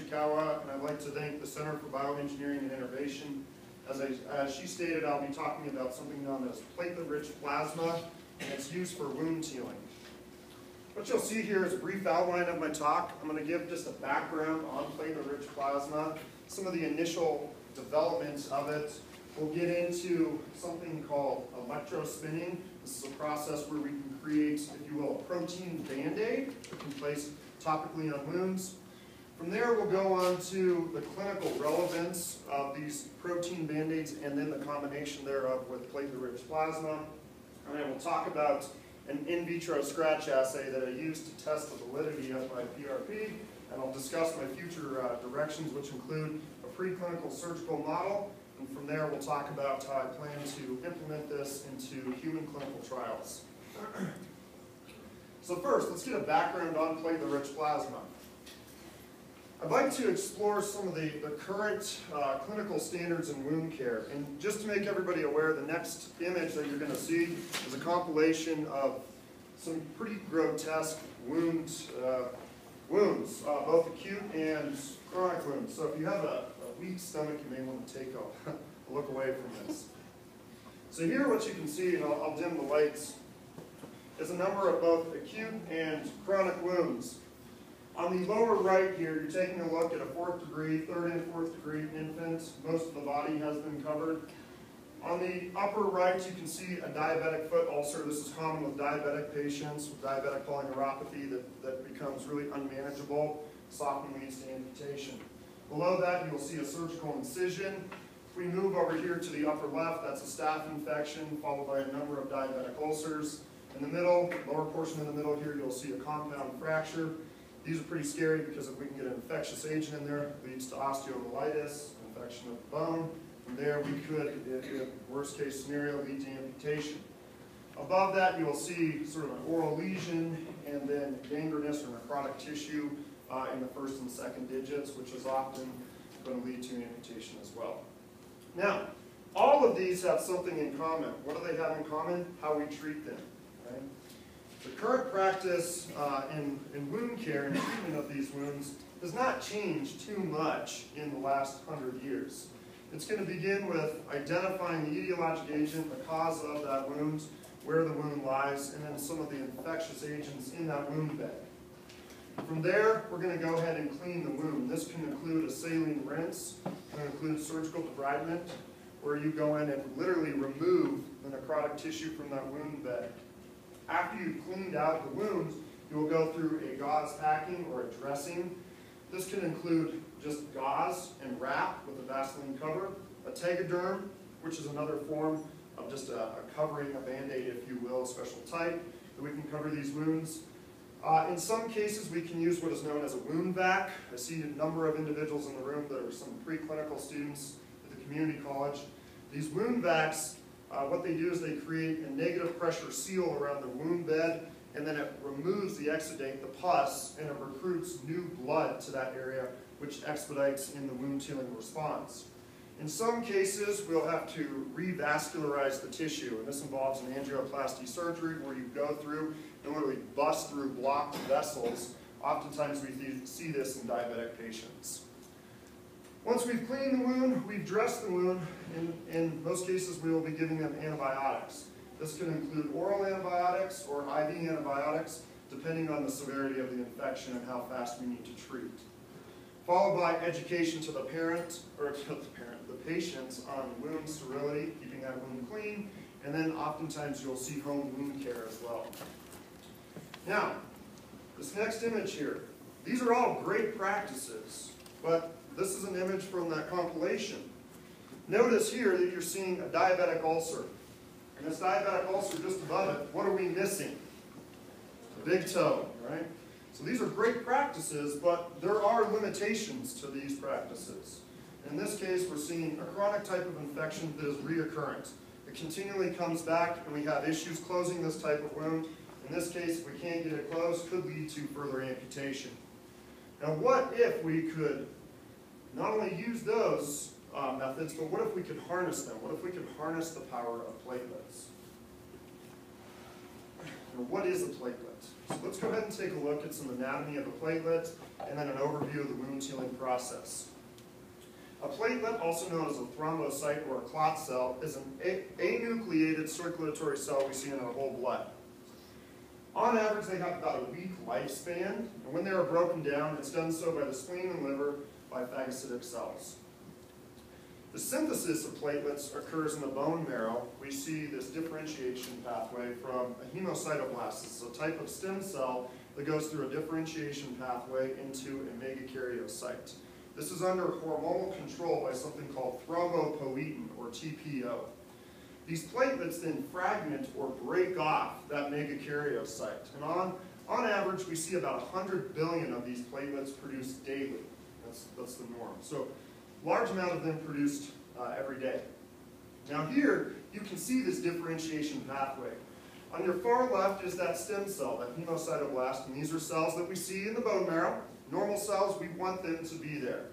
Ishikawa, and I'd like to thank the Center for Bioengineering and Innovation. As she stated, I'll be talking about something known as platelet rich plasma and its use for wound healing. What you'll see here is a brief outline of my talk. I'm going to give just a background on platelet rich plasma, some of the initial developments of it. We'll get into something called electrospinning. This is a process where we can create, if you will, a protein band-aid that can place topically on wounds. From there, we'll go on to the clinical relevance of these protein band-aids and then the combination thereof with platelet-rich plasma. And then we'll talk about an in vitro scratch assay that I used to test the validity of my PRP. And I'll discuss my future directions, which include a preclinical surgical model. And from there, we'll talk about how I plan to implement this into human clinical trials. So first, let's get a background on platelet-rich plasma. I'd like to explore some of the current clinical standards in wound care. And just to make everybody aware, the next image that you're going to see is a compilation of some pretty grotesque wounds, both acute and chronic wounds. So if you have a weak stomach, you may want to take a look away from this. So here what you can see, and I'll dim the lights, is a number of both acute and chronic wounds. On the lower right here, you're taking a look at a third and fourth degree infant. Most of the body has been covered. On the upper right, you can see a diabetic foot ulcer. This is common with diabetic patients with diabetic polyneuropathy that becomes really unmanageable. This often leads to amputation. Below that, you'll see a surgical incision. If we move over here to the upper left, that's a staph infection, followed by a number of diabetic ulcers. In the middle, lower portion in the middle here, you'll see a compound fracture. These are pretty scary because if we can get an infectious agent in there, it leads to osteomyelitis, infection of the bone. From there, we could, in worst case scenario, lead to amputation. Above that, you'll see sort of an oral lesion and then gangrenous or necrotic tissue in the first and second digits, which is often going to lead to amputation as well. Now, all of these have something in common. What do they have in common? How we treat them. Right? The current practice in wound care and treatment of these wounds has not changed too much in the last 100 years. It's going to begin with identifying the etiologic agent, the cause of that wound, where the wound lies, and then some of the infectious agents in that wound bed. From there, we're going to go ahead and clean the wound. This can include a saline rinse, it can include surgical debridement, where you go in and literally remove the necrotic tissue from that wound bed. After you've cleaned out the wound, you will go through a gauze packing or a dressing. This can include just gauze and wrap with a Vaseline cover, a tegaderm, which is another form of just a covering, a band-aid, if you will, a special type that we can cover these wounds. In some cases, we can use what is known as a wound vac. I see a number of individuals in the room that are some preclinical students at the community college. These wound vacs, what they do is they create a negative pressure seal around the wound bed, and then it removes the exudate, the pus, and it recruits new blood to that area, which expedites in the wound healing response. In some cases, we'll have to revascularize the tissue, and this involves an angioplasty surgery where you go through and literally bust through blocked vessels. Oftentimes we see this in diabetic patients. Once we've cleaned the wound, we've dressed the wound, in most cases we will be giving them antibiotics. This can include oral antibiotics or IV antibiotics, depending on the severity of the infection and how fast we need to treat. Followed by education to the patients on wound sterility, keeping that wound clean, and then oftentimes you'll see home wound care as well. Now, this next image here, these are all great practices, but this is an image from that compilation. Notice here that you're seeing a diabetic ulcer. And this diabetic ulcer just above it, what are we missing? The big toe, right? So these are great practices, but there are limitations to these practices. In this case, we're seeing a chronic type of infection that is reoccurrent. It continually comes back, and we have issues closing this type of wound. In this case, if we can't get it closed, could lead to further amputation. Now, what if we could not only use those methods, but what if we could harness them? What if we could harness the power of platelets? And what is a platelet? So let's go ahead and take a look at some anatomy of a platelet and then an overview of the wound healing process. A platelet, also known as a thrombocyte or a clot cell, is an anucleated circulatory cell we see in our whole blood. On average, they have about a week lifespan, and when they are broken down, it's done so by the spleen and liver by phagocytic cells. The synthesis of platelets occurs in the bone marrow. We see this differentiation pathway from a hemocytoblast. It's a type of stem cell that goes through a differentiation pathway into a megakaryocyte. This is under hormonal control by something called thrombopoietin, or TPO. These platelets then fragment or break off that megakaryocyte. And on average, we see about 100 billion of these platelets produced daily. That's the norm. So, large amount of them produced every day. Now here, you can see this differentiation pathway. On your far left is that stem cell, that hemocytoblast, and these are cells that we see in the bone marrow. Normal cells, we want them to be there.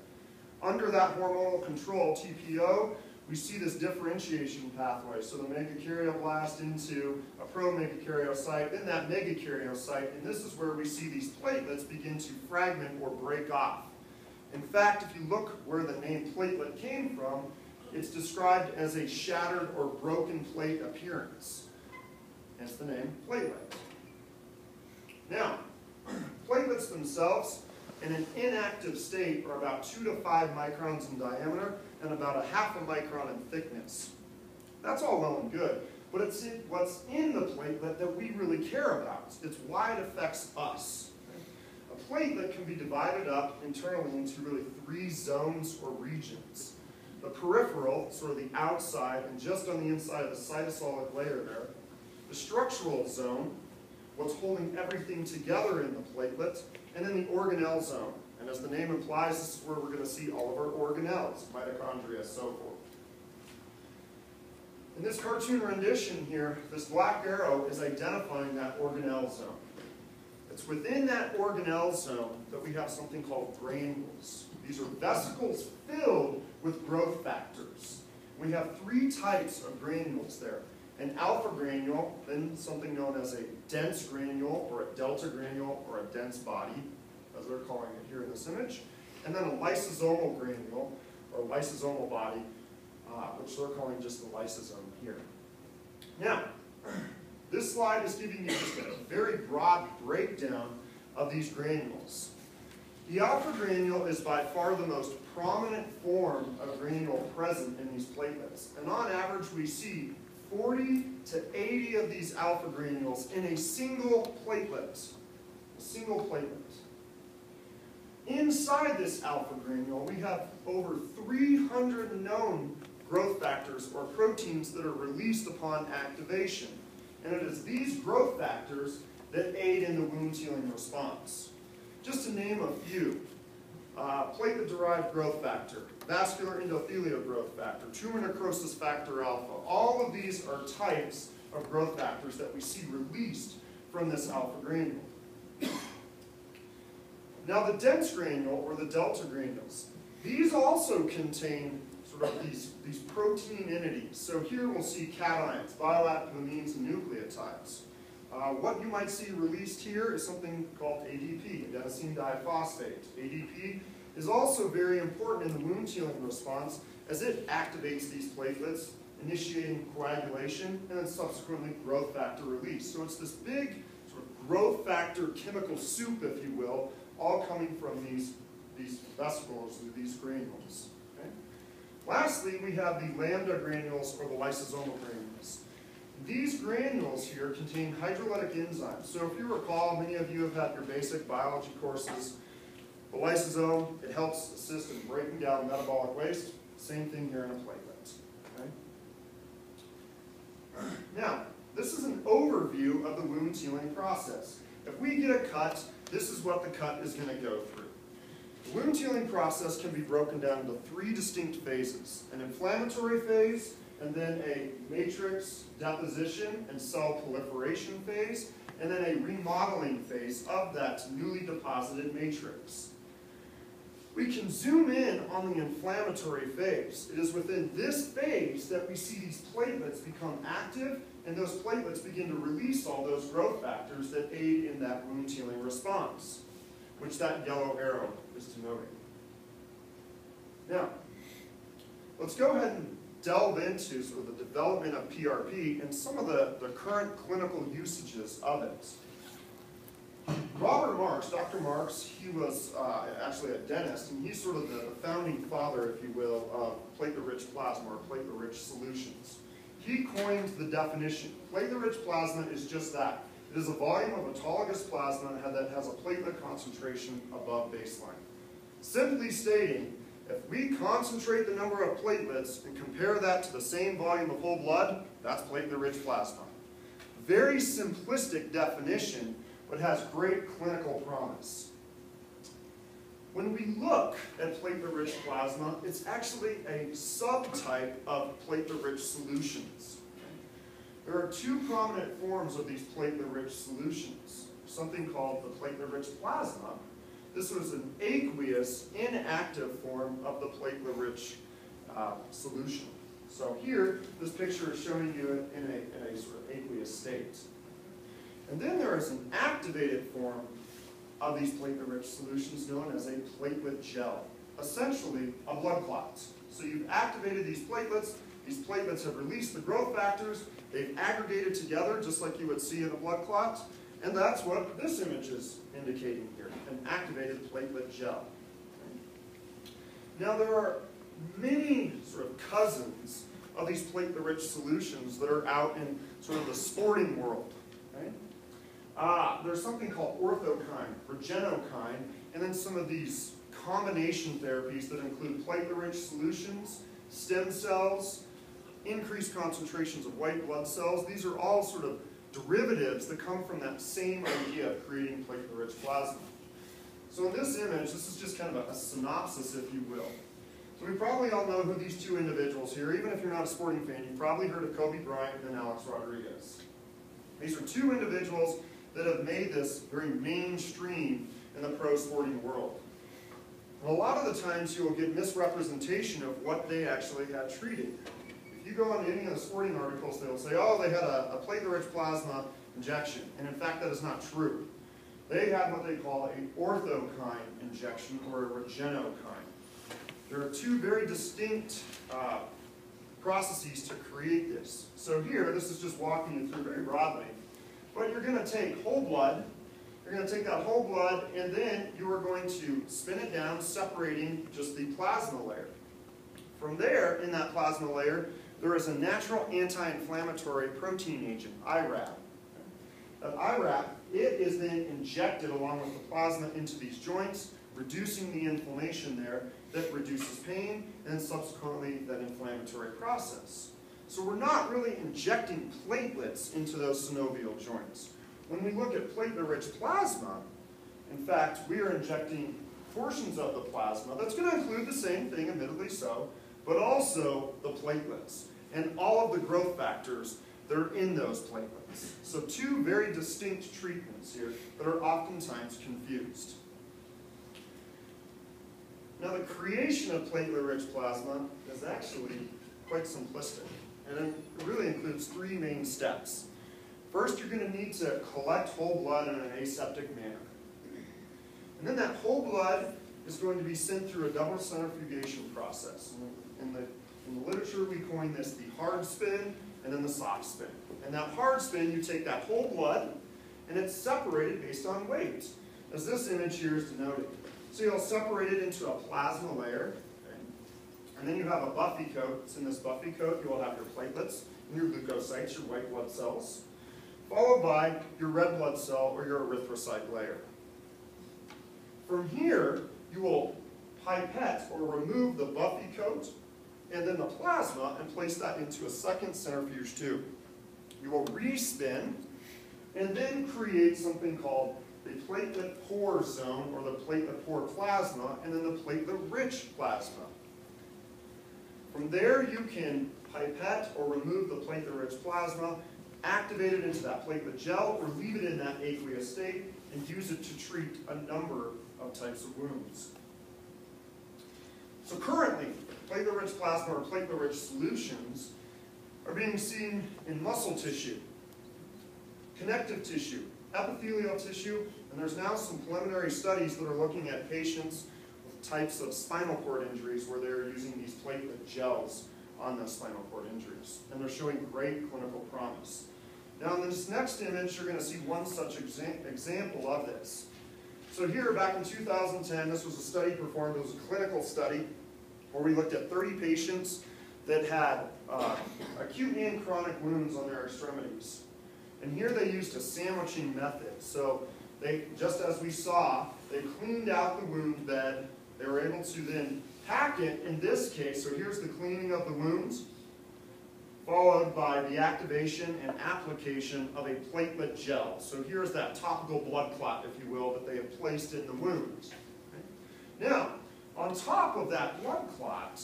Under that hormonal control, TPO, we see this differentiation pathway. So the megakaryoblast into a promegakaryocyte, then that megakaryocyte, and this is where we see these platelets begin to fragment or break off. In fact, if you look where the name platelet came from, it's described as a shattered or broken plate appearance. Hence the name platelet. Now, platelets themselves in an inactive state are about 2 to 5 microns in diameter and about 1/2 micron in thickness. That's all well and good, but it's what's in the platelet that we really care about. It's why it affects us. A platelet can be divided up internally into really 3 zones or regions. The peripheral, sort of the outside, and just on the inside of the cytosolic layer there. The structural zone, what's holding everything together in the platelet, and then the organelle zone. And as the name implies, this is where we're going to see all of our organelles, mitochondria, so forth. In this cartoon rendition here, this black arrow is identifying that organelle zone. It's within that organelle zone that we have something called granules. These are vesicles filled with growth factors. We have 3 types of granules there. An alpha granule, then something known as a dense granule, or a delta granule, or a dense body, as they're calling it here in this image. And then a lysosomal granule, or lysosomal body, which they're calling just the lysosome here. Now, this slide is giving you just a very broad breakdown of these granules. The alpha granule is by far the most prominent form of granule present in these platelets. And on average, we see 40 to 80 of these alpha granules in a single platelet. A single platelet. Inside this alpha granule, we have over 300 known growth factors or proteins that are released upon activation. And it is these growth factors that aid in the wound healing response. Just to name a few, platelet-derived growth factor, vascular endothelial growth factor, tumor necrosis factor alpha. All of these are types of growth factors that we see released from this alpha granule. Now the dense granule, or the delta granules, these also contain sort of these protein entities. So here we'll see cations, bioactivamines, and nucleotides. What you might see released here is something called ADP, adenosine diphosphate. ADP is also very important in the wound healing response as it activates these platelets, initiating coagulation and then subsequently growth factor release. So it's this big sort of growth factor chemical soup, if you will, all coming from these vesicles, these granules. Okay? Lastly, we have the lambda granules, or the lysosomal granules. These granules here contain hydrolytic enzymes. So if you recall, many of you have had your basic biology courses. The lysosome, it helps assist in breaking down metabolic waste. Same thing here in a platelet. Okay? Now, this is an overview of the wound healing process. If we get a cut, this is what the cut is going to go through. The wound healing process can be broken down into 3 distinct phases: an inflammatory phase, and then a matrix deposition and cell proliferation phase, and then a remodeling phase of that newly deposited matrix. We can zoom in on the inflammatory phase. It is within this phase that we see these platelets become active and those platelets begin to release all those growth factors that aid in that wound healing response, which that yellow arrow is denoting. Now, let's go ahead and delve into sort of the development of PRP and some of the current clinical usages of it. Robert Marks, Dr. Marks, he was actually a dentist, and he's sort of the founding father, if you will, of platelet rich plasma or platelet rich solutions. He coined the definition. Platelet rich plasma is just that. It is a volume of autologous plasma that has a platelet concentration above baseline. Simply stating, if we concentrate the number of platelets and compare that to the same volume of whole blood, that's platelet rich plasma. Very simplistic definition, but has great clinical promise. When we look at platelet-rich plasma, it's actually a subtype of platelet-rich solutions. There are two prominent forms of these platelet-rich solutions. Something called the platelet-rich plasma. This was an aqueous, inactive form of the platelet-rich solution. So here, this picture is showing you in a sort of aqueous state. And then there is an activated form of these platelet-rich solutions known as a platelet gel, essentially a blood clot. So you've activated these platelets have released the growth factors, they've aggregated together just like you would see in a blood clot, and that's what this image is indicating here, an activated platelet gel. Now there are many sort of cousins of these platelet-rich solutions that are out in sort of the sporting world. Right? There's something called orthokine, regenokine, and then some of these combination therapies that include platelet-rich solutions, stem cells, increased concentrations of white blood cells. These are all sort of derivatives that come from that same idea of creating platelet-rich plasma. So in this image, this is just kind of a synopsis, if you will. So we probably all know who these two individuals here, even if you're not a sporting fan, you've probably heard of Kobe Bryant and Alex Rodriguez. These are two individuals that have made this very mainstream in the pro sporting world. And a lot of the times you will get misrepresentation of what they actually had treated. If you go on any of the sporting articles, they'll say, oh, they had a platelet-rich plasma injection. And in fact, that is not true. They had what they call an orthokine injection or a regenokine. There are two very distinct processes to create this. So here, this is just walking you through very broadly. But you're going to take whole blood, you're going to take that whole blood, and then you are going to spin it down, separating just the plasma layer. From there, in that plasma layer, there is a natural anti-inflammatory protein agent, IRAP. That IRAP, it is then injected along with the plasma into these joints, reducing the inflammation there, that reduces pain, and subsequently that inflammatory process. So we're not really injecting platelets into those synovial joints. When we look at platelet-rich plasma, in fact, we are injecting portions of the plasma. That's going to include the same thing, admittedly so, but also the platelets and all of the growth factors that are in those platelets. So two very distinct treatments here that are oftentimes confused. Now the creation of platelet-rich plasma is actually quite simplistic. And it really includes three main steps. First, you're going to need to collect whole blood in an aseptic manner. And then that whole blood is going to be sent through a double centrifugation process. In the literature, we coin this the hard spin and then the soft spin. And that hard spin, you take that whole blood, and it's separated based on weight, as this image here is denoting. So you'll separate it into a plasma layer. And then you have a buffy coat. So in this buffy coat, you will have your platelets and your leukocytes, your white blood cells, followed by your red blood cell or your erythrocyte layer. From here, you will pipette or remove the buffy coat and then the plasma and place that into a second centrifuge tube. You will respin and then create something called the platelet poor zone or the platelet poor plasma and then the platelet-rich plasma. From there, you can pipette or remove the platelet-rich plasma, activate it into that platelet gel, or leave it in that aqueous state and use it to treat a number of types of wounds. So currently, platelet-rich plasma or platelet-rich solutions are being seen in muscle tissue, connective tissue, epithelial tissue, and there's now some preliminary studies that are looking at patients with types of spinal cord injuries where they're using these platelet gels on those spinal cord injuries. And they're showing great clinical promise. Now in this next image, you're going to see one such example of this. So here, back in 2010, this was a study performed. It was a clinical study where we looked at 30 patients that had acute and chronic wounds on their extremities. And here they used a sandwiching method. So they, just as we saw, they cleaned out the wound bed. They were able to then pack it in this case. So here's the cleaning of the wounds, followed by the activation and application of a platelet gel. So here's that topical blood clot, if you will, that they have placed in the wounds. Okay? Now, on top of that blood clot,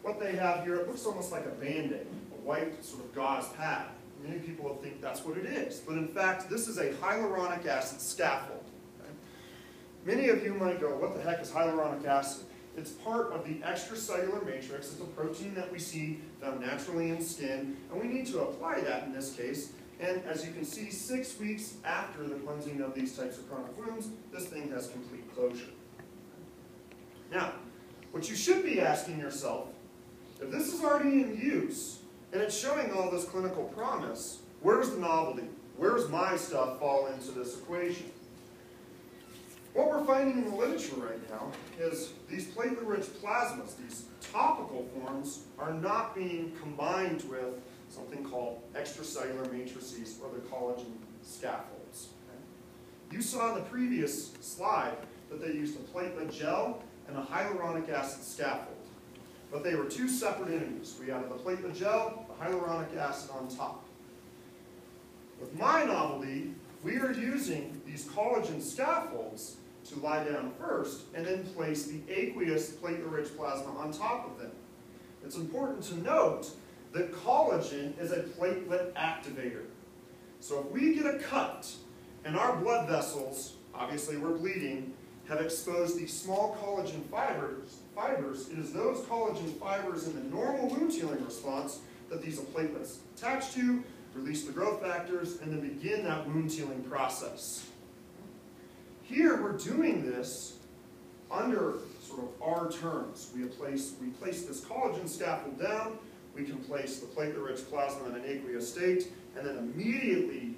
what they have here, it looks almost like a Band-Aid, a white sort of gauze pad. Many people will think that's what it is, but in fact, this is a hyaluronic acid scaffold. Okay? Many of you might go, what the heck is hyaluronic acid? It's part of the extracellular matrix. It's a protein that we see found naturally in skin, and we need to apply that in this case. And as you can see, 6 weeks after the cleansing of these types of chronic wounds, this thing has complete closure. Now, what you should be asking yourself, if this is already in use, and it's showing all this clinical promise, where's the novelty? Where's my stuff fall into this equation? What we're finding in the literature right now is these platelet-rich plasmas, these topical forms, are not being combined with something called extracellular matrices or the collagen scaffolds. Okay? You saw in the previous slide that they used a platelet gel and a hyaluronic acid scaffold. But they were two separate entities. We had the platelet gel, the hyaluronic acid on top. With my novelty, we are using these collagen scaffolds to lie down first and then place the aqueous platelet-rich plasma on top of them. It's important to note that collagen is a platelet activator. So if we get a cut and our blood vessels, obviously we're bleeding, have exposed these small collagen fibers, it is those collagen fibers in the normal wound healing response that these platelets attach to, release the growth factors, and then begin that wound healing process. Here we're doing this under sort of our terms. We place this collagen scaffold down, we can place the platelet-rich plasma in an aqueous state, and then immediately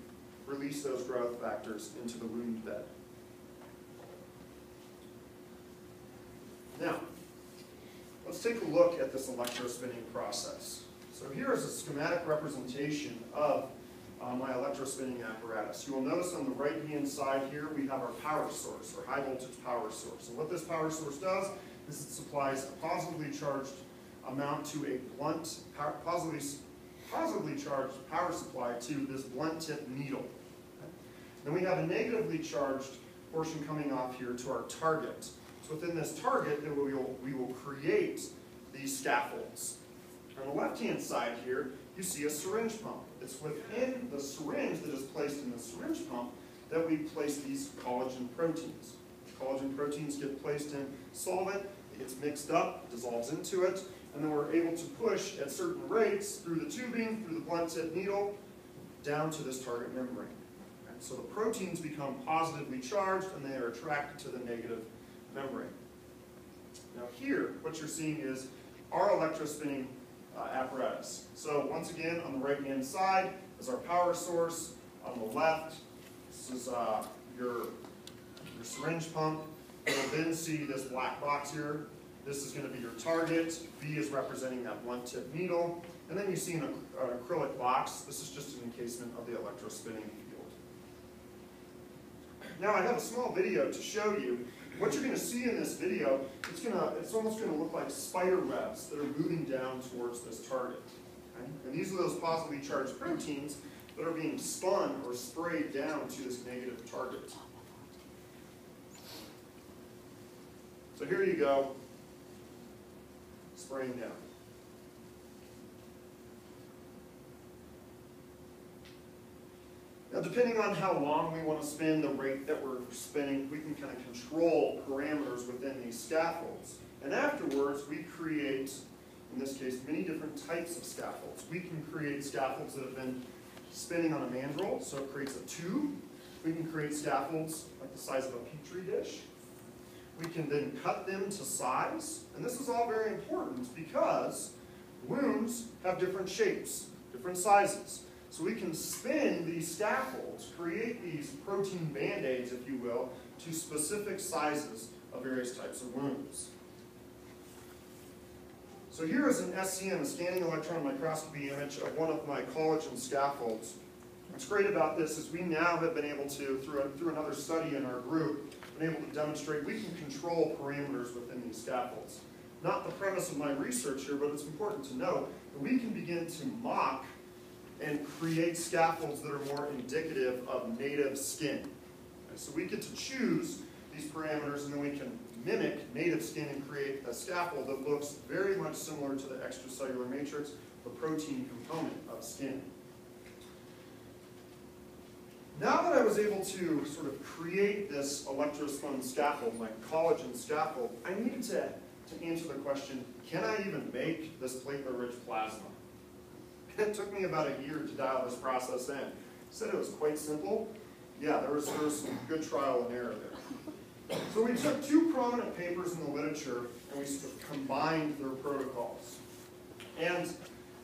release those growth factors into the wound bed. Now, let's take a look at this electrospinning process. So here is a schematic representation of my electrospinning apparatus. You will notice on the right-hand side here we have our power source, or high voltage power source. And what this power source does is it supplies a positively charged amount to a blunt, positively charged power supply to this blunt tip needle. Okay? Then we have a negatively charged portion coming off here to our target. So within this target, we will create these scaffolds. On the left-hand side here, you see a syringe pump. It's within the syringe that is placed in the syringe pump that we place these collagen proteins. Collagen proteins get placed in solvent, it gets mixed up, dissolves into it, and then we're able to push at certain rates through the tubing, through the blunt tip needle, down to this target membrane. And so the proteins become positively charged and they are attracted to the negative membrane. Now here, what you're seeing is our electrospinning apparatus. So once again, on the right-hand side is our power source. On the left, this is your syringe pump. You'll then see this black box here. This is going to be your target. B is representing that blunt tip needle. And then you see an acrylic box. This is just an encasement of the electrospinning field. Now I have a small video to show you. What you're going to see in this video, it's almost going to look like spider webs that are moving down towards this target. Okay? And these are those positively charged proteins that are being spun or sprayed down to this negative target. So here you go, spraying down. Now, depending on how long we want to spin, the rate that we're spinning, we can kind of control parameters within these scaffolds. And afterwards, we create in this case, many different types of scaffolds. We can create scaffolds that have been spinning on a mandrel, so it creates a tube. We can create scaffolds like the size of a petri dish. We can then cut them to size, and this is all very important because wounds have different shapes, different sizes. So we can spin these scaffolds, create these protein band-aids, if you will, to specific sizes of various types of wounds. So here is an SEM, a scanning electron microscopy image of one of my collagen scaffolds. What's great about this is we now have been able to, through another study in our group, been able to demonstrate we can control parameters within these scaffolds. Not the premise of my research here, but it's important to note that we can begin to mock and create scaffolds that are more indicative of native skin. So we get to choose these parameters, and then we can mimic native skin and create a scaffold that looks very much similar to the extracellular matrix, the protein component of skin. Now that I was able to sort of create this electrospun scaffold, my collagen scaffold, I needed to answer the question, can I even make this platelet-rich plasma? It took me about a year to dial this process in. I said it was quite simple. Yeah, there was some good trial and error there. So we took two prominent papers in the literature and we sort of combined their protocols. And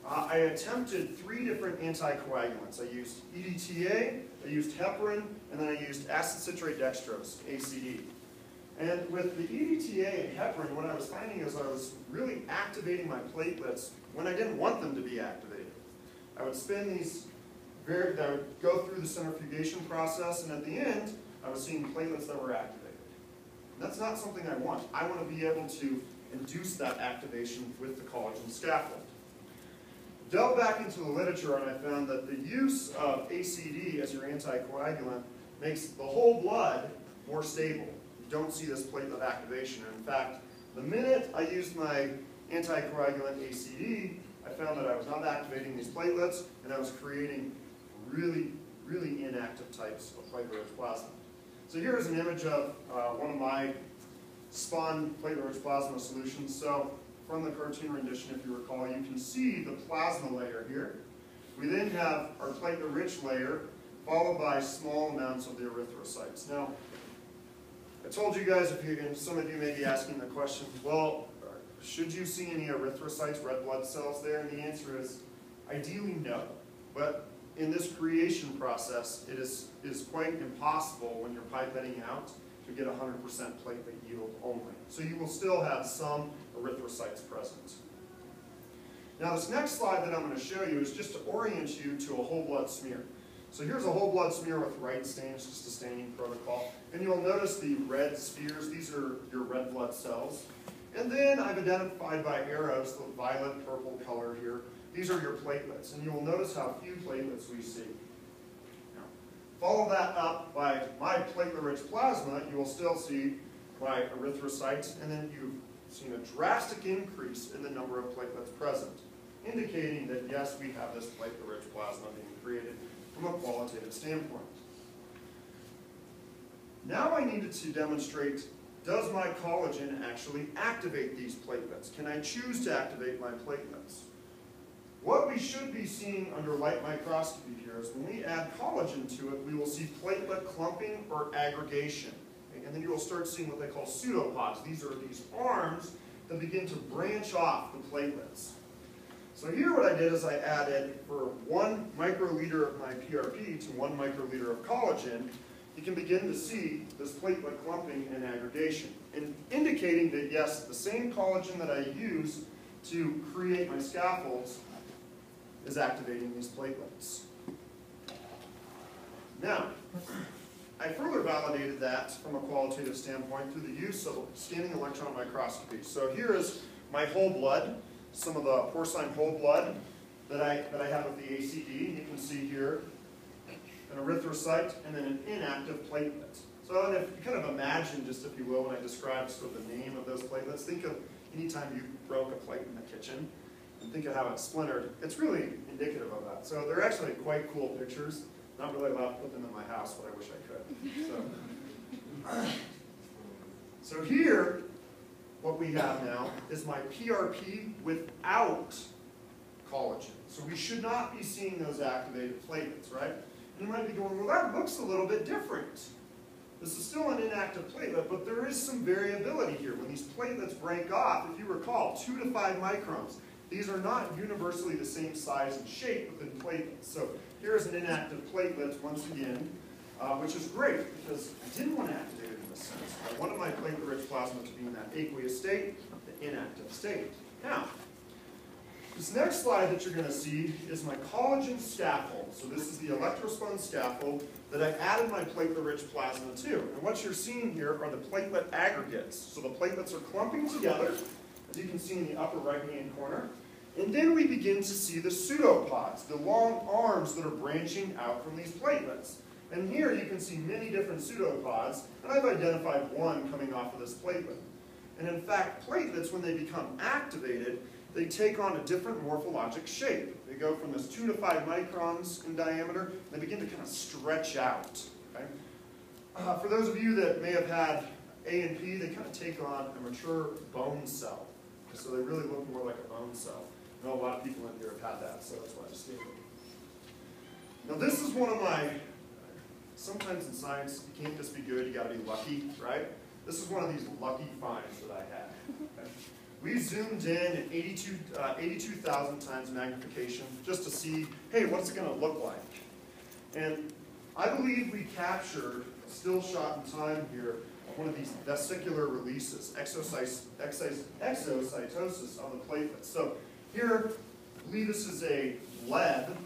I attempted 3 different anticoagulants. I used EDTA, I used heparin, and then I used acid citrate dextrose, ACD. And with the EDTA and heparin, what I was finding is I was really activating my platelets when I didn't want them to be activated. I would spin these, I would go through the centrifugation process, and at the end, I was seeing platelets that were activated. And that's not something I want. I want to be able to induce that activation with the collagen scaffold. Delve back into the literature, and I found that the use of ACD as your anticoagulant makes the whole blood more stable. You don't see this platelet activation. And in fact, the minute I used my anticoagulant ACD, I found that I was not activating these platelets, and I was creating really, really inactive types of platelet-rich plasma. So here's an image of one of my spun platelet-rich plasma solutions. So from the cartoon rendition, if you recall, you can see the plasma layer here. We then have our platelet-rich layer, followed by small amounts of the erythrocytes. Now, I told you guys, and some of you may be asking the question, well, should you see any erythrocytes, red blood cells there? And the answer is, ideally no. But in this creation process, it is quite impossible when you're pipetting out to get 100% platelet yield only. So you will still have some erythrocytes present. Now this next slide that I'm going to show you is just to orient you to a whole blood smear. So here's a whole blood smear with right stain, it's just a staining protocol. And you'll notice the red spheres, these are your red blood cells. And then I've identified by arrows, the violet purple color here, these are your platelets. And you'll notice how few platelets we see. Now, follow that up by my platelet-rich plasma, you will still see my erythrocytes, and then you've seen a drastic increase in the number of platelets present, indicating that yes, we have this platelet-rich plasma being created from a qualitative standpoint. Now I needed to demonstrate, does my collagen actually activate these platelets? Can I choose to activate my platelets? What we should be seeing under light microscopy here is when we add collagen to it, we will see platelet clumping or aggregation. And then you will start seeing what they call pseudopods. These are these arms that begin to branch off the platelets. So here what I did is I added, for 1 microliter of my PRP to 1 microliter of collagen, you can begin to see this platelet clumping and aggregation, and indicating that yes, the same collagen that I use to create my scaffolds is activating these platelets. Now, I further validated that from a qualitative standpoint through the use of scanning electron microscopy. So here is my whole blood, some of the porcine whole blood that I have with the ACD. You can see here an erythrocyte and then an inactive platelet. So if you kind of imagine, just if you will, when I describe sort of the name of those platelets, think of any time you broke a plate in the kitchen and think of how it splintered. It's really indicative of that. So they're actually quite cool pictures. Not really allowed to put them in my house, but I wish I could. So here, what we have now is my PRP without collagen. So we should not be seeing those activated platelets, right? And you might be going, well, that looks a little bit different. This is still an inactive platelet, but there is some variability here. When these platelets break off, if you recall, 2 to 5 microns, these are not universally the same size and shape within platelets. So here's an inactive platelet once again, which is great because I didn't want to activate it in this sense. I wanted my platelet-rich plasma to be in that aqueous state, the inactive state. Now, this next slide that you're going to see is my collagen scaffold. So this is the electrospun scaffold that I added my platelet-rich plasma to. And what you're seeing here are the platelet aggregates. So the platelets are clumping together, as you can see in the upper right-hand corner. And then we begin to see the pseudopods, the long arms that are branching out from these platelets. And here you can see many different pseudopods, and I've identified one coming off of this platelet. And in fact, platelets, when they become activated, they take on a different morphologic shape. They go from this 2 to 5 microns in diameter, and they begin to kind of stretch out. Okay? For those of you that may have had A and P, they kind of take on a mature bone cell. So they really look more like a bone cell. I know a lot of people in here have had that, so that's why I just gave it. Now this is one of my, sometimes in science, you can't just be good, you got to be lucky, right? This is one of these lucky finds that I had. Okay? We zoomed in at 82,000 times magnification just to see, hey, what's it going to look like? And I believe we captured a still shot in time here of one of these vesicular releases, exocytosis of the platelets. So here, I believe this is a lead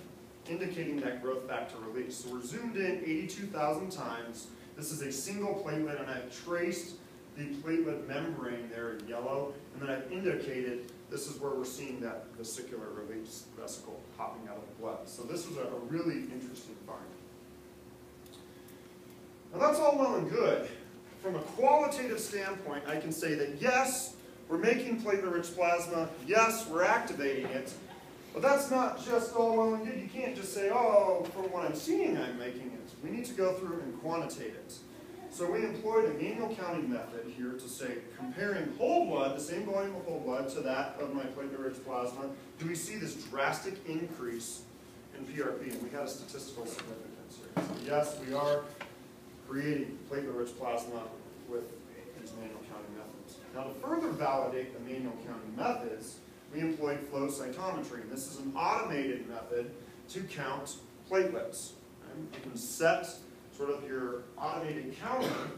indicating that growth factor release. So we're zoomed in 82,000 times. This is a single platelet, and I've traced the platelet membrane there in yellow, and then I've indicated this is where we're seeing that vesicular release vesicle popping out of the blood. So this was a really interesting find. Now that's all well and good. From a qualitative standpoint, I can say that yes, we're making platelet-rich plasma, yes, we're activating it, but that's not just all well and good. You can't just say, oh, from what I'm seeing, I'm making it. We need to go through and quantitate it. So we employed a manual counting method here to say, comparing whole blood, the same volume of whole blood, to that of my platelet-rich plasma, do we see this drastic increase in PRP? And we had a statistical significance here. So yes, we are creating platelet-rich plasma with these manual counting methods. Now to further validate the manual counting methods, we employed flow cytometry. And this is an automated method to count platelets. Okay? You can set sort of your automated counter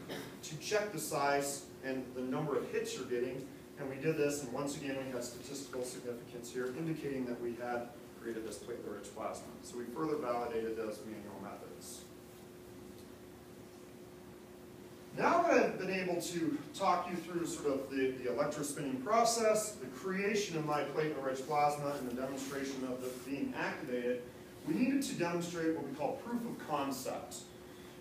to check the size and the number of hits you're getting. And we did this, and once again we had statistical significance here indicating that we had created this platelet-rich plasma. So we further validated those manual methods. Now that I've been able to talk you through sort of the electrospinning process, the creation of my platelet-rich plasma, and the demonstration of it being activated, we needed to demonstrate what we call proof of concept.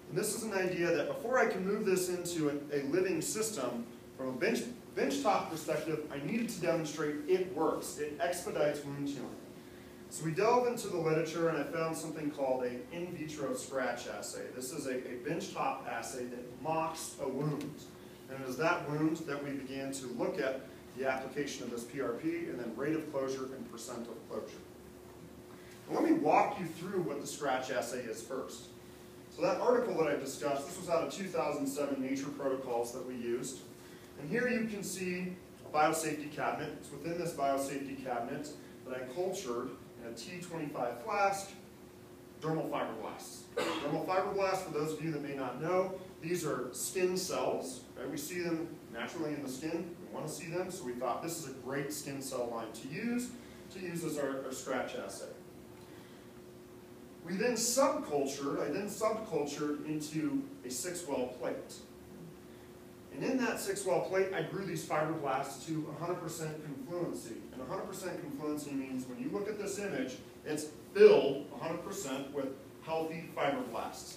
And this is an idea that before I can move this into a living system, from a benchtop perspective, I needed to demonstrate it works. It expedites wound healing. So we delved into the literature, and I found something called an in vitro scratch assay. This is a benchtop assay that mocks a wound. And it is that wound that we began to look at the application of this PRP, and then rate of closure and percent of closure. Now let me walk you through what the scratch assay is first. So that article that I discussed, this was out of 2007 Nature protocols that we used. And here you can see a biosafety cabinet. It's within this biosafety cabinet that I cultured in a T25 flask, dermal fibroblasts. Dermal fibroblasts, for those of you that may not know, these are skin cells. Right? We see them naturally in the skin. We want to see them, so we thought this is a great skin cell line to use as our scratch assay. We then subcultured, I then subcultured into a 6-well plate. And in that 6-well plate, I grew these fibroblasts to 100% confluency. And 100% confluency means when you look at this image, it's filled 100% with healthy fibroblasts.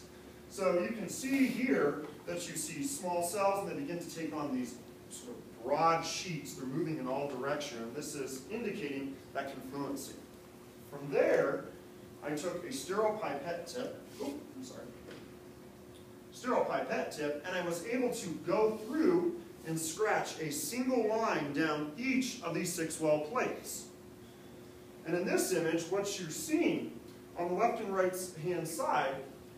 So you can see here that you see small cells, and they begin to take on these sort of broad sheets. They're moving in all directions. And this is indicating that confluency. From there, I took a sterile pipette tip, sterile pipette tip, and I was able to go through and scratch a single line down each of these 6-well plates. And in this image, what you're seeing on the left and right hand side,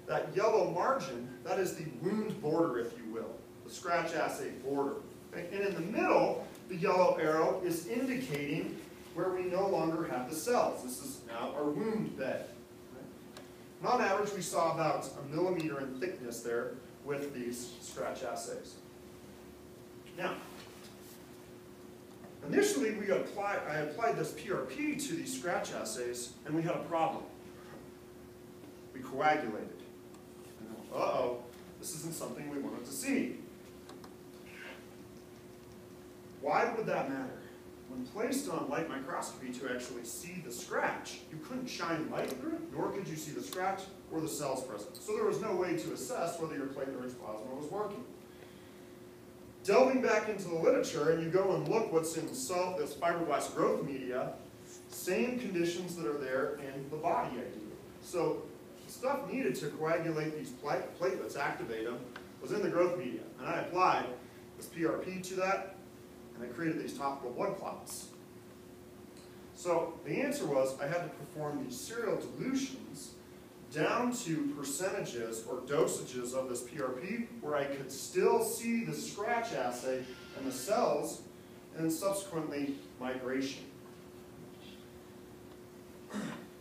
that yellow margin, that is the wound border, if you will, the scratch assay border. And in the middle, the yellow arrow is indicating where we no longer have the cells. This is now our wound bed. And on average, we saw about 1 millimeter in thickness there with these scratch assays. Now, initially I applied this PRP to these scratch assays, and we had a problem. We coagulated. Uh-oh, this isn't something we wanted to see. Why would that matter? When placed on light microscopy to actually see the scratch, you couldn't shine light through it, nor could you see the scratch or the cells present. So there was no way to assess whether your platelet rich plasma was working. Delving back into the literature, and you go and look what's in this fibroblast growth media, same conditions that are there in the body ideally. So the stuff needed to coagulate these platelets, activate them, was in the growth media. And I applied this PRP to that, and I created these topical blood clots. So the answer was I had to perform these serial dilutions down to percentages or dosages of this PRP where I could still see the scratch assay and the cells, and then subsequently migration.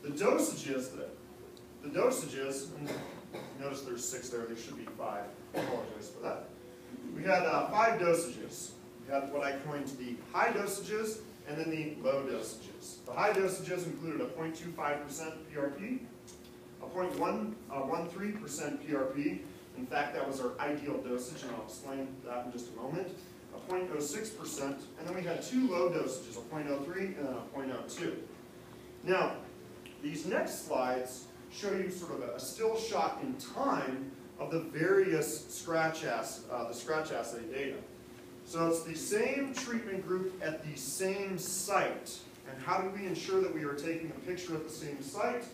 The dosages, and notice there's 6 there, there should be 5. I apologize for that. We had 5 dosages. We had what I coined the high dosages and then the low dosages. The high dosages included a 0.25% PRP, a 0.13% PRP. In fact, that was our ideal dosage, and I'll explain that in just a moment. A 0.06%, and then we had 2 low dosages, a 0.03 and then a 0.02. Now, these next slides show you sort of a still shot in time of the various scratch assay data. So it's the same treatment group at the same site. And how did we ensure that we were taking a picture at the same site?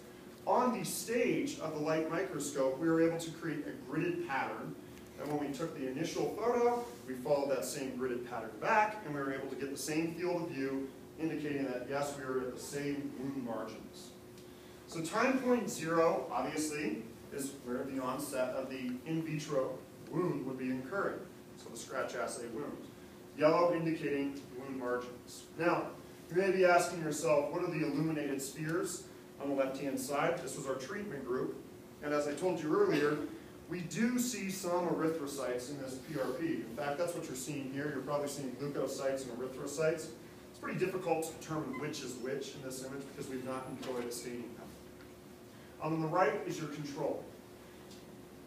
On the stage of the light microscope, we were able to create a gridded pattern. And when we took the initial photo, we followed that same gridded pattern back, and we were able to get the same field of view, indicating that, yes, we were at the same wound margins. So time point 0, obviously, is where the onset of the in vitro wound would be occurring. So the scratch assay wound. Yellow indicating wound margins. Now, you may be asking yourself, what are the illuminated spheres on the left-hand side? This was our treatment group. And as I told you earlier, we do see some erythrocytes in this PRP. In fact, that's what you're seeing here. You're probably seeing leukocytes and erythrocytes. It's pretty difficult to determine which is which in this image because we've not employed a staining method. On the right is your control.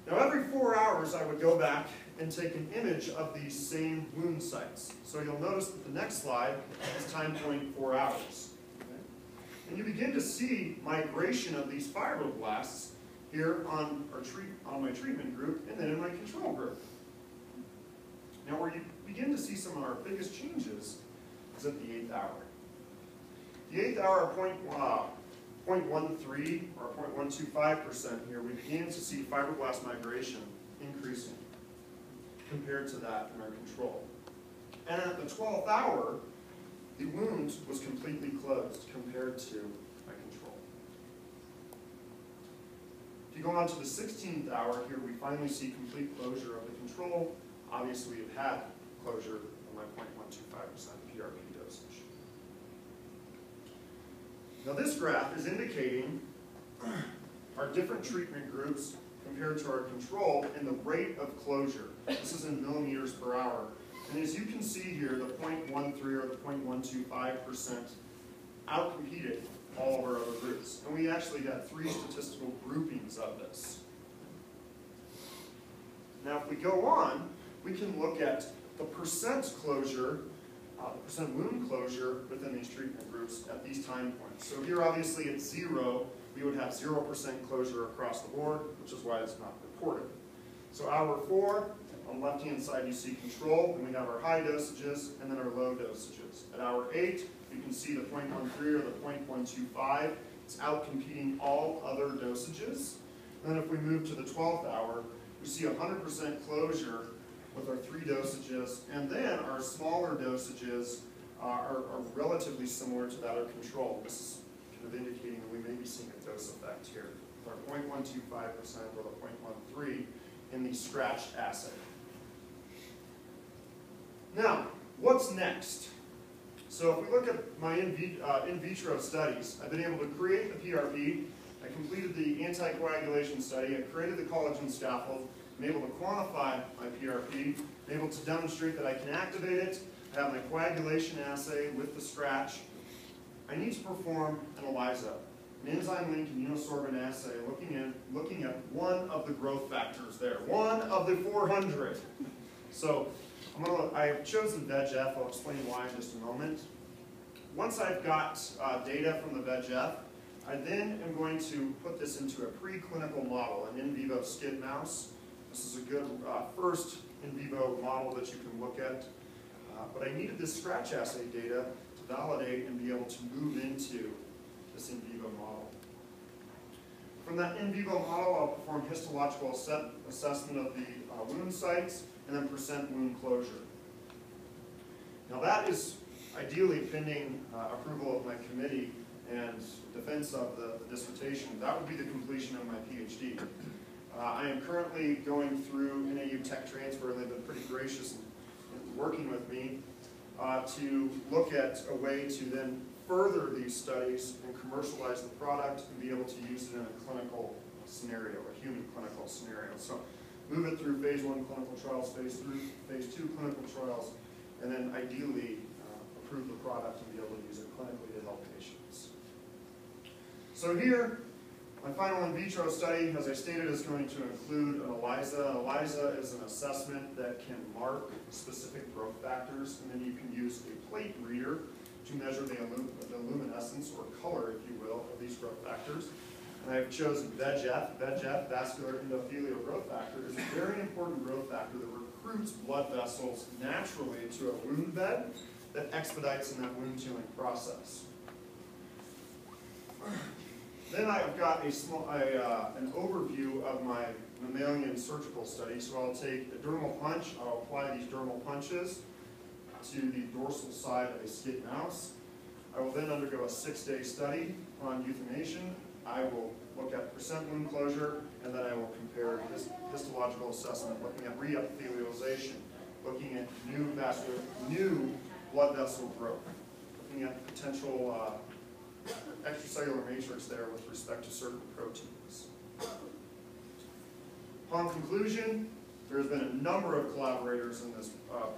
Now, every 4 hours, I would go back and take an image of these same wound sites. So you'll notice that the next slide is time point 4 hours. Okay? And you begin to see migration of these fibroblasts here on my treatment group and then in my control group. Now, where you begin to see some of our biggest changes is at the 8th hour. The 8th hour, 0.13 or 0.125% here, we began to see fibroblast migration increasing compared to that in our control. And at the 12th hour, the wound was completely closed compared to my control. If you go on to the 16th hour here, we finally see complete closure of the control. Obviously, we've had closure of my 0.125% PRP dosage. Now this graph is indicating our different treatment groups compared to our control and the rate of closure. This is in millimeters per hour. And as you can see here, the 0.13 or the 0.125% outcompeted all of our other groups. And we actually got 3 statistical groupings of this. Now if we go on, we can look at the percent closure, the percent wound closure within these treatment groups at these time points. So here obviously at 0, we would have 0% closure across the board, which is why it's not reported. So hour 4, on the left-hand side you see control, and we have our high dosages and then our low dosages. At hour 8, you can see the 0.13 or the 0.125. It's outcompeting all other dosages. And then if we move to the 12th hour, we see 100% closure with our 3 dosages, and then our smaller dosages are relatively similar to that of control. This is kind of indicating that we may be seeing a dose effect here, with our 0.125% or the 0.13 in the scratched assay. Now, what's next? So if we look at my in vitro studies, I've been able to create the PRP, I completed the anticoagulation study, I created the collagen scaffold, I'm able to quantify my PRP, I'm able to demonstrate that I can activate it, I have my coagulation assay with the scratch. I need to perform an ELISA, an enzyme-linked immunosorbent assay, looking at one of the growth factors there, one of the 400. So I've chosen VEGF. I'll explain why in just a moment. Once I've got data from the VEGF, I then am going to put this into a preclinical model, an in vivo skid mouse. This is a good first in vivo model that you can look at. But I needed this scratch assay data to validate and be able to move into this in vivo model. From that in vivo model, I'll perform histological assessment of the wound sites and then percent wound closure. Now that is ideally pending approval of my committee and defense of the dissertation. That would be the completion of my Ph.D. I am currently going through NAU Tech Transfer, and they've been pretty gracious in working with me to look at a way to then further these studies and commercialize the product and be able to use it in a clinical scenario, a human clinical scenario. So move it through phase 1 clinical trials, phase 2 clinical trials, and then ideally approve the product and be able to use it clinically to help patients. So here, my final in vitro study, as I stated, is going to include an ELISA. An ELISA is an assessment that can mark specific growth factors, and then you can use a plate reader to measure the luminescence or color, if you will, of these growth factors. And I've chosen VEGF. VEGF, vascular endothelial growth factor, is a very important growth factor that recruits blood vessels naturally to a wound bed that expedites in that wound healing process. Then I've got an overview of my mammalian surgical study. So I'll take a dermal punch, I'll apply these dermal punches to the dorsal side of a skid mouse. I will then undergo a 6-day study on euthanation. I will look at percent wound closure, and then I will compare this histological assessment, looking at reepithelialization, looking at new blood vessel growth, looking at potential extracellular matrix there with respect to certain proteins. Upon conclusion, there has been a number of collaborators in this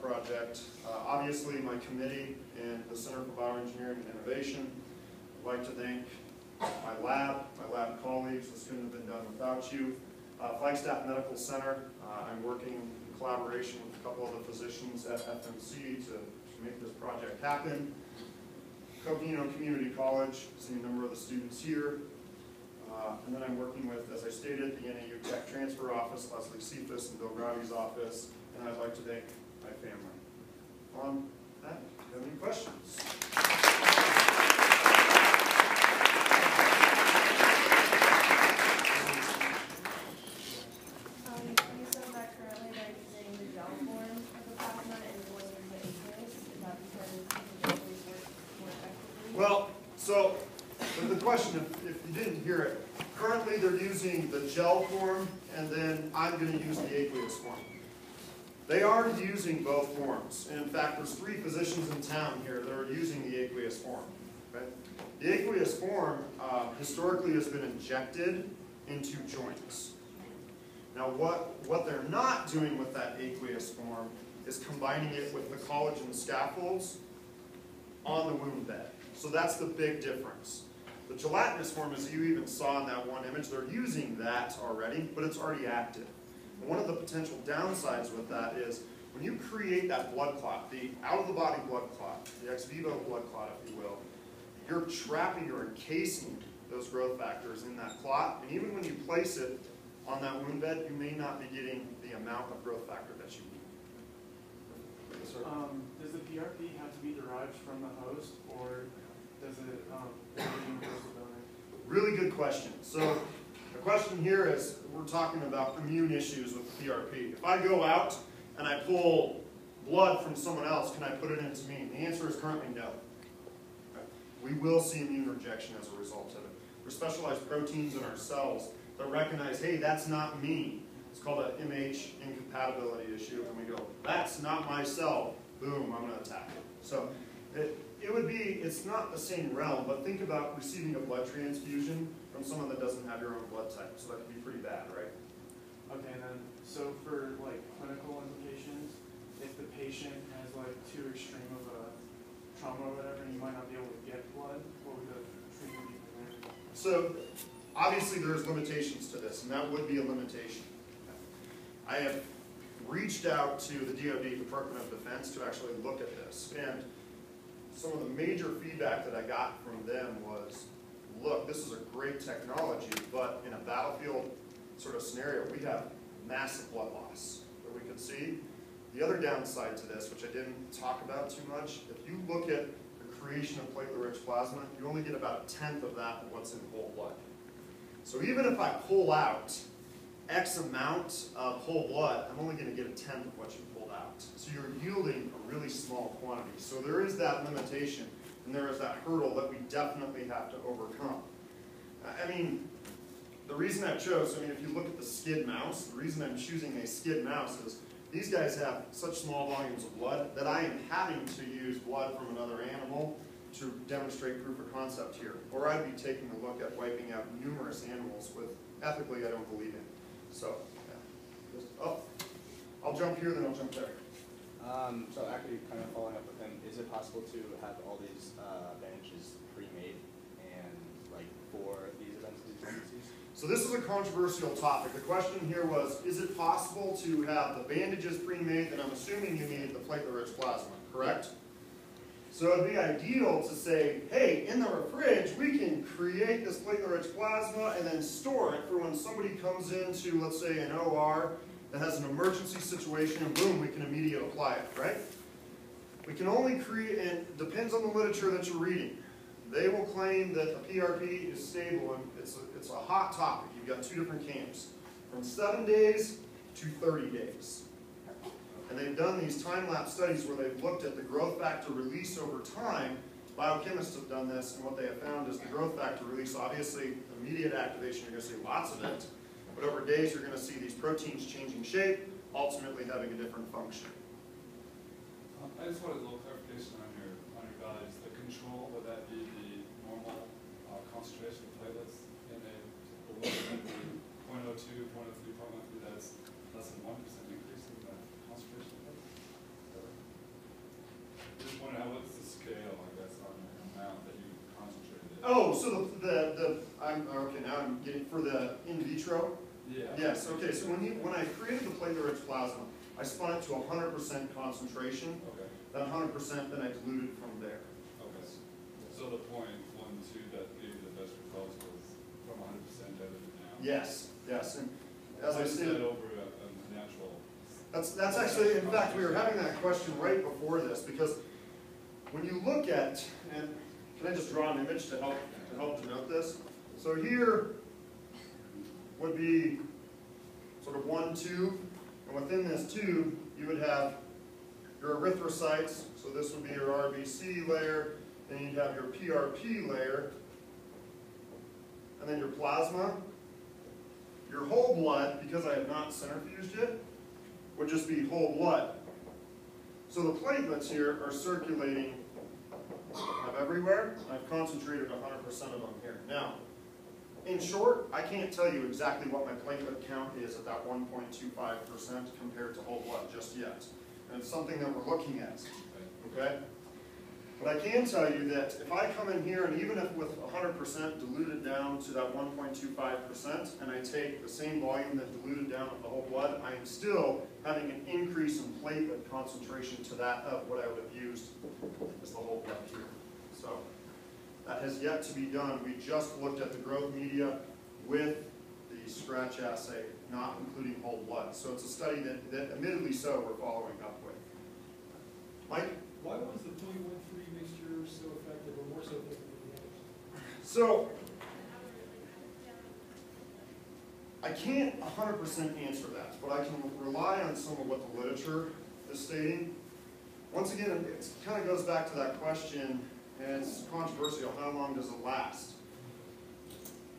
project. Obviously, my committee and the Center for Bioengineering and Innovation. I'd like to thank my lab colleagues. This couldn't have been done without you. Flagstaff Medical Center, I'm working in collaboration with a couple of the physicians at FMC to make this project happen. Coconino Community College, seeing a number of the students here. And then I'm working with, as I stated, the NAU Tech Transfer Office, Leslie Cephas and Bill Growdy's office, and I'd like to thank my family. On that, do you have any questions? You said that currently they're using the gel form of the plasma and going into the aqueous. Is that because the gel work more effectively? Well, so the question, if you didn't hear it, currently they're using the gel form, and then I'm going to use the aqueous form. They are using both forms. And in fact, there's 3 physicians in town here that are using the aqueous form. Okay? The aqueous form historically has been injected into joints. Now what they're not doing with that aqueous form is combining it with the collagen scaffolds on the wound bed. So that's the big difference. The gelatinous form, as you even saw in that one image, they're using that already, but it's already active. And one of the potential downsides with that is when you create that blood clot, the out-of-the-body blood clot, the ex vivo blood clot, if you will, you're trapping or encasing those growth factors in that clot, and even when you place it on that wound bed, you may not be getting the amount of growth factor that you need. Yes, sir? Does the PRP have to be derived from the host, or does it universal donor? Really good question. So the question here is, we're talking about immune issues with PRP. If I go out and I pull blood from someone else, can I put it into me? And the answer is currently no. We will see immune rejection as a result of it. There's specialized proteins in our cells that recognize, hey, that's not me. It's called an MH incompatibility issue, and we go, that's not my cell. Boom, I'm going to attack it. So it's not the same realm, but think about receiving a blood transfusion from someone that doesn't have your own blood type. So that could be pretty bad, right? Okay, and then, so for like clinical implications, if the patient has like too extreme of a trauma or whatever, you might not be able to get blood, what would the treatment be for there? So obviously there's limitations to this, and that would be a limitation. I have reached out to the DoD, Department of Defense, to actually look at this. And some of the major feedback that I got from them was, look, this is a great technology, but in a battlefield sort of scenario, we have massive blood loss that we could see. The other downside to this, which I didn't talk about too much, if you look at the creation of platelet-rich plasma, you only get about 1/10 of that of what's in whole blood. So even if I pull out X amount of whole blood, I'm only going to get 1/10 of what you pulled out. So you're yielding a really small quantity. So there is that limitation, and there is that hurdle that we definitely have to overcome. I mean, the reason I chose, if you look at the skid mouse, the reason I'm choosing a skid mouse is these guys have such small volumes of blood that I am having to use blood from another animal to demonstrate proof of concept here. Or I'd be taking a look at wiping out numerous animals with, ethically, I don't believe in. So, yeah. I'll jump here, then I'll jump there. So actually, kind of following up with him, is it possible to have all these bandages pre-made and like for these events, these emergencies? So this is a controversial topic. The question here was, is it possible to have the bandages pre-made? Then I'm assuming you need the platelet-rich plasma, correct? So it'd be ideal to say, hey, in the fridge, we can create this platelet-rich plasma and then store it for when somebody comes into, let's say, an OR that has an emergency situation, and boom, we can immediately apply it, right? We can only create, and it depends on the literature that you're reading. They will claim that a PRP is stable, and it's a hot topic. You've got two different camps, from 7 days to 30 days. And they've done these time-lapse studies where they've looked at the growth factor release over time. Biochemists have done this, and what they have found is the growth factor release, obviously, immediate activation, you're going to see lots of it. But over days, you're going to see these proteins changing shape, ultimately having a different function. I just wanted a little clarification on your values. The control, would that be the normal concentration of platelets in a below 0.02, 0.03, 0.13, that's less than 1% increase in the concentration of platelets? Just wondering what's the scale, I guess, on the amount that you concentrated it? Oh, so okay, now I'm getting, for the in vitro? Yeah. Yes, okay, so when I created the platelet-rich plasma, I spun it to 100% concentration. Okay. That 100%, then I diluted from there. Okay. So the 0.12 that gave you the best results was from 100% diluted down? Yes, yes, and as I Is said, that over a natural? that's actually, in fact, we were having that question right before this, because when you look at, and can I just draw an image to help denote this? So here would be sort of one tube, and within this tube, you would have your erythrocytes, so this would be your RBC layer, then you'd have your PRP layer, and then your plasma. Your whole blood, because I have not centrifuged it, would just be whole blood. So the platelets here are circulating everywhere. I've concentrated 100% of them here. Now, in short, I can't tell you exactly what my platelet count is at that 1.25% compared to whole blood just yet. And it's something that we're looking at, okay? But I can tell you that if I come in here, and even if with 100% diluted down to that 1.25%, and I take the same volume that diluted down with the whole blood, I am still having an increase in platelet concentration to that of what I would have used as the whole blood here. So that has yet to be done. We just looked at the growth media with the scratch assay, not including whole blood. So it's a study that admittedly so, we're following up with. Mike? Why was the 0.13 mixture so effective, or more so effective than the others? So, I can't 100% answer that, but I can rely on some of what the literature is stating. Once again, it kind of goes back to that question, and it's controversial, how long does it last?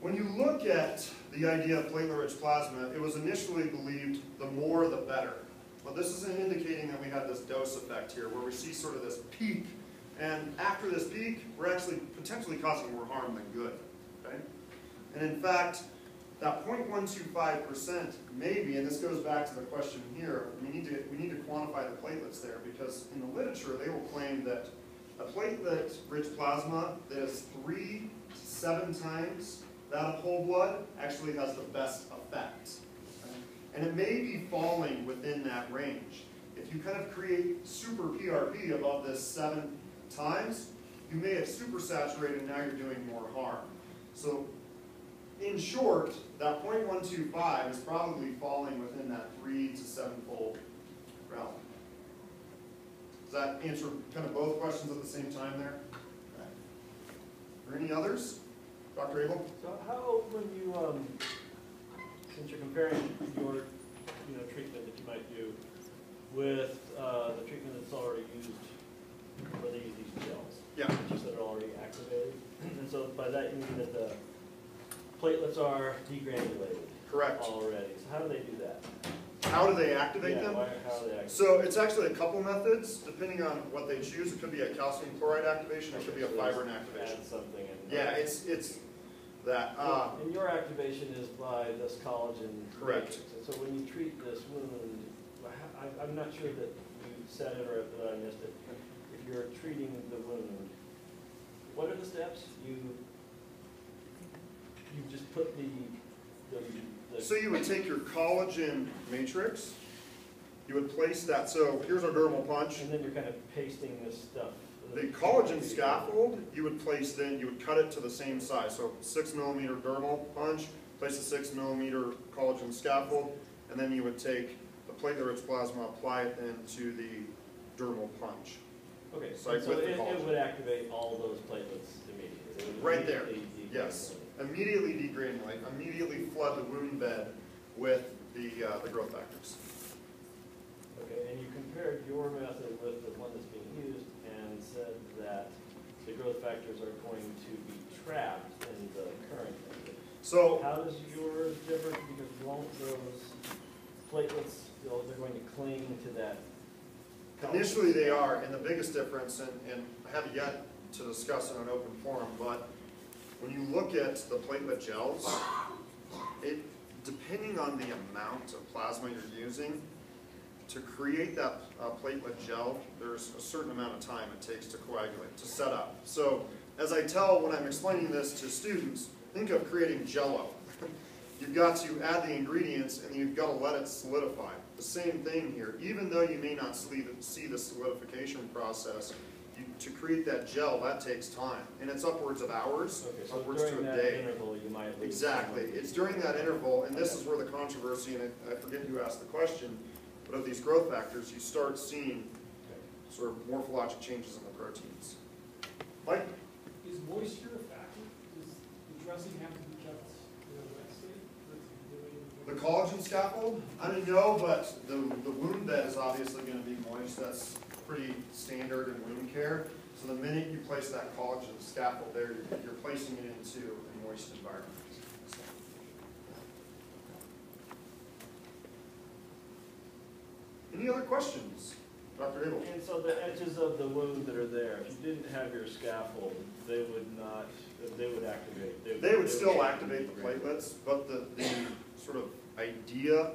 When you look at the idea of platelet-rich plasma, it was initially believed the more the better. But this isn't indicating that we have this dose effect here, where we see sort of this peak, and after this peak, we're actually potentially causing more harm than good. Okay? And in fact, that 0.125% maybe, and this goes back to the question here, we need to quantify the platelets there, because in the literature they will claim that a platelet-rich plasma that is 3 to 7 times that of whole blood actually has the best effect. Okay? And it may be falling within that range. If you kind of create super PRP above this 7 times, you may have supersaturated and now you're doing more harm. So in short, that 0.125 is probably falling within that 3 to 7-fold realm. Does that answer kind of both questions at the same time there? Okay. Are there any others? Dr. Abel? So how, when you, since you're comparing your, treatment that you might do with the treatment that's already used, where they use these gels, Yeah. that you said are already activated, and so by that you mean that the platelets are degranulated. Correct. Already. So how do they do that? How do they activate them? How do they activate? So it's actually a couple methods, depending on what they choose. It could be a calcium chloride activation, it could be a fibrin activation. Add something in. Yeah, it's that. And your activation is by this collagen. Correct. Matrix. And so when you treat this wound, I'm not sure that you said it or that I missed it. If you're treating the wound, what are the steps? You just put the So you would take your collagen matrix, you would place that, so here's our dermal punch. and then you're kind of pasting this stuff. The collagen scaffold, you would place then, you would cut it to the same size. So 6mm dermal punch, place a 6mm collagen scaffold, and then you would take the platelet-rich plasma, apply it then to the dermal punch. Okay, So so with the it collagen. would activate all those platelets immediately. It would Right there, immediately yes. degranulate. Immediately degranulate, immediately flood the wound bed with the growth factors. Okay, and you compared your method with the one that's being used and said that the growth factors are going to be trapped in the current method. So How does yours differ? Because won't those platelets, they're going to cling to that? initially they are, and the biggest difference, and I have yet to discuss in an open forum, but when you look at the platelet gels, depending on the amount of plasma you're using, to create that platelet gel, there's a certain amount of time it takes to coagulate, to set up. So as I tell when I'm explaining this to students, think of creating Jell-O. You've got to add the ingredients and you've got to let it solidify. The same thing here. Even though you may not see the solidification process, to create that gel, that takes time. And it's upwards of hours, Okay, so upwards to during a that day. interval, you might lose. Exactly. It's during that interval, and this is where the controversy, and I forget who asked the question, but of these growth factors, you start seeing sort of morphologic changes in the proteins. Mike? Is moisture a factor? Does the dressing have to be kept in a wet state? for it to The really- collagen scaffold? I mean, no, but the wound bed is obviously going to be moist. That's pretty standard in wound care. So the minute you place that collagen scaffold there, you're placing it into a moist environment. Any other questions? Dr. Abel? And so the edges of the wound that are there, if you didn't have your scaffold, they would not, they would activate. They would still activate the platelets, but the sort of idea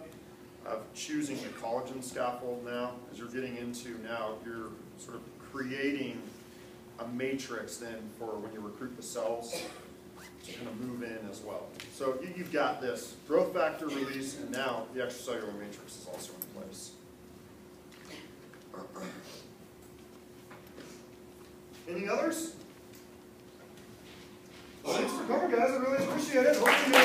of choosing the collagen scaffold now, as you're getting into now, you're sort of creating a matrix then for when you recruit the cells to kind of move in as well. So you've got this growth factor release, and now the extracellular matrix is also in place. Any others? Thanks for coming, guys. I really appreciate it. Hopefully